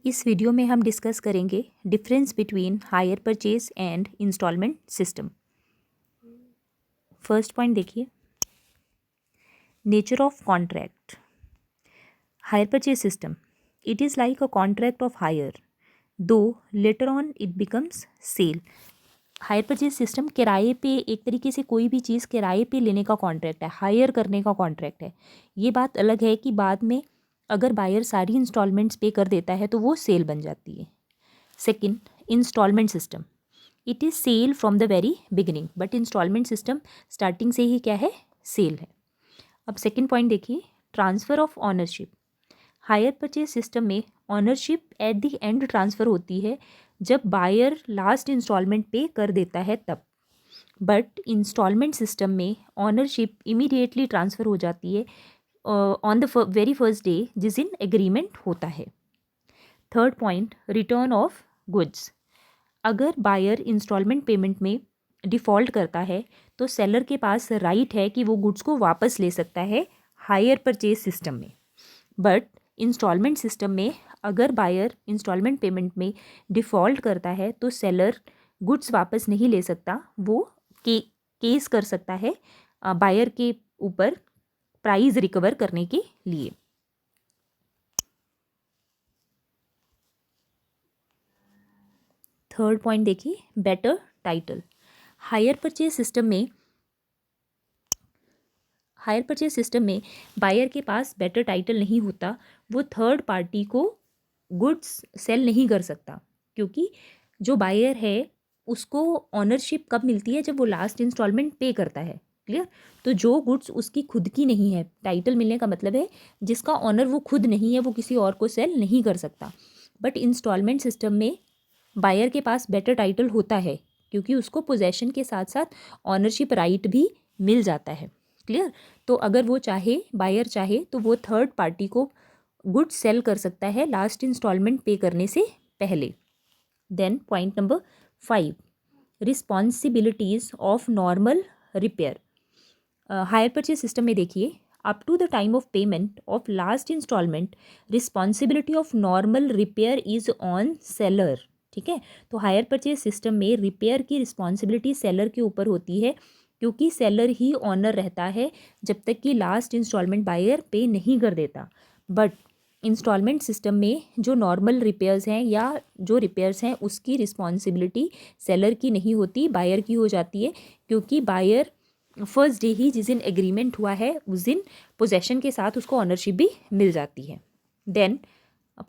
इस वीडियो में हम डिस्कस करेंगे difference between hire purchase and instalment system. First point देखिए, nature of contract. Hire purchase system, it is like a contract of hire though later on it becomes sale. Hire purchase system किराए पे, एक तरीके से कोई भी चीज़ किराए पे लेने का कॉन्ट्रैक्ट है, हायर करने का कॉन्ट्रैक्ट है। ये बात अलग है कि बाद में अगर बायर सारी इंस्टॉलमेंट्स पे कर देता है तो वो सेल बन जाती है। Second, instalment system, it is sale from the very beginning, but instalment system starting से ही क्या है, सेल है। अब सेकंड पॉइंट देखिए, transfer of ownership. Hire purchase system में ownership at the end transfer होती है जब बायर लास्ट इंस्टॉलमेंट पे कर देता है तब, बट इंस्टॉलमेंट सिस्टम में ऑनरशिप इमीडिएटली ट्रांसफ़र हो जाती है on the very first day जिस दिन एग्रीमेंट होता है। Third point, return of goods. अगर बायर इंस्टॉलमेंट पेमेंट में डिफ़ॉल्ट करता है तो सेलर के पास राइट है कि वो गुड्स को वापस ले सकता है हायर परचेज सिस्टम में। बट इंस्टॉलमेंट सिस्टम में अगर बायर इंस्टॉलमेंट पेमेंट में डिफ़ॉल्ट करता है तो सेलर गुड्स वापस नहीं ले सकता, वो केस कर सकता है बायर के ऊपर प्राइस रिकवर करने के लिए। थर्ड पॉइंट देखिए, better title. Higher purchase system में बायर के पास बेटर टाइटल नहीं होता, वो थर्ड पार्टी को गुड्स सेल नहीं कर सकता, क्योंकि जो बायर है उसको ऑनरशिप कब मिलती है, जब वो लास्ट इंस्टॉलमेंट पे करता है। क्लियर? तो जो गुड्स उसकी खुद की नहीं है, टाइटल मिलने का मतलब है जिसका ऑनर वो खुद नहीं है, वो किसी और को सेल नहीं कर सकता। बट इंस्टॉलमेंट सिस्टम में बायर के पास बेटर टाइटल होता है, क्योंकि उसको पोजेशन के साथ साथ ऑनरशिप राइट भी मिल जाता है। क्लियर? तो अगर वो चाहे, बायर चाहे, तो वो थर्ड पार्टी को गुड्स सेल कर सकता है लास्ट इंस्टॉलमेंट पे करने से पहले। Then point number 5, responsibilities of normal repair. Hire purchase system में देखिए, up to the time of payment of last instalment responsibility of normal repair is on seller. ठीक है? तो हायर परचेज सिस्टम में repair की रिस्पॉन्सिबिलिटी सेलर के ऊपर होती है, क्योंकि सेलर ही ऑनर रहता है जब तक कि लास्ट इंस्टॉलमेंट बायर पे नहीं कर देता। बट इंस्टॉलमेंट सिस्टम में जो नॉर्मल रिपेयर्स हैं या जो रिपेयर्स हैं उसकी रिस्पॉन्सिबिलिटी सेलर की नहीं होती, बायर की हो जाती है, क्योंकि बायर फर्स्ट डे ही जिस दिन एग्रीमेंट हुआ है उस दिन पोजेशन के साथ उसको ऑनरशिप भी मिल जाती है। देन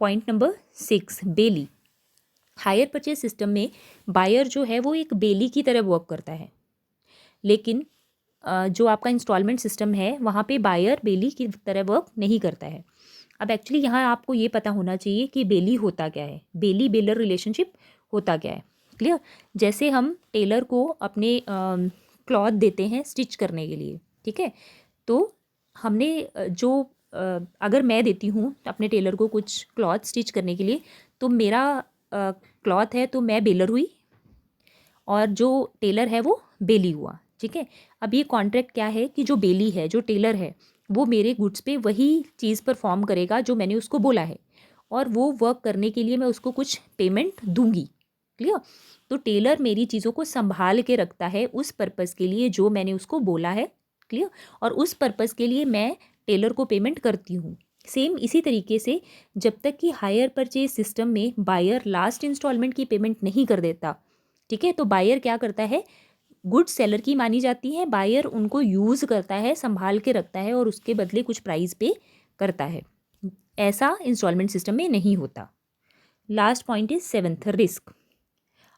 पॉइंट नंबर 6, बेली। हायर परचेज सिस्टम में बायर जो है वो एक बेली की तरह वर्क करता है, लेकिन जो आपका इंस्टॉलमेंट सिस्टम है वहाँ पे बायर बेली की तरह वर्क नहीं करता है। अब एक्चुअली यहाँ आपको ये पता होना चाहिए कि बेली होता क्या है, बेली बेलर रिलेशनशिप होता क्या है। क्लियर? जैसे हम टेलर को अपने क्लॉथ देते हैं स्टिच करने के लिए, ठीक है? तो हमने अगर मैं देती हूँ अपने टेलर को कुछ क्लॉथ स्टिच करने के लिए, तो मेरा क्लॉथ है तो मैं बेलर हुई और जो टेलर है वो बेली हुआ। ठीक है? अब ये कॉन्ट्रैक्ट क्या है कि जो बेली है, जो टेलर है, वो मेरे गुड्स पे वही चीज़ परफॉर्म करेगा जो मैंने उसको बोला है, और वो वर्क करने के लिए मैं उसको कुछ पेमेंट दूंगी। क्लियर? तो टेलर मेरी चीज़ों को संभाल के रखता है उस पर्पज़ के लिए जो मैंने उसको बोला है। क्लियर? और उस पर्पज़ के लिए मैं टेलर को पेमेंट करती हूँ। सेम इसी तरीके से जब तक कि हायर परचेज सिस्टम में बायर लास्ट इंस्टॉलमेंट की पेमेंट नहीं कर देता, ठीक है, तो बायर क्या करता है, गुड सेलर की मानी जाती है, बायर उनको यूज़ करता है, संभाल के रखता है और उसके बदले कुछ प्राइस पे करता है। ऐसा इंस्टॉलमेंट सिस्टम में नहीं होता। Last point is 7th, risk.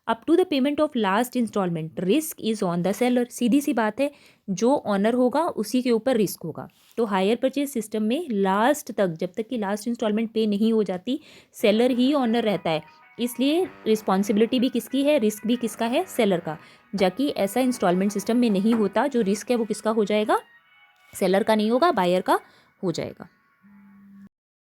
Up to the payment of last instalment risk is on the seller. सीधी सी बात है, जो ऑनर होगा उसी के ऊपर रिस्क होगा। तो हायर परचेज सिस्टम में लास्ट तक, जब तक कि लास्ट इंस्टॉलमेंट पे नहीं हो जाती, सेलर ही ऑनर रहता है। इसलिए रिस्पॉन्सिबिलिटी भी किसकी है, रिस्क भी किसका है, सेलर का। जबकि ऐसा इंस्टॉलमेंट सिस्टम में नहीं होता, जो रिस्क है वो किसका हो जाएगा, सेलर का नहीं होगा, बायर का हो जाएगा।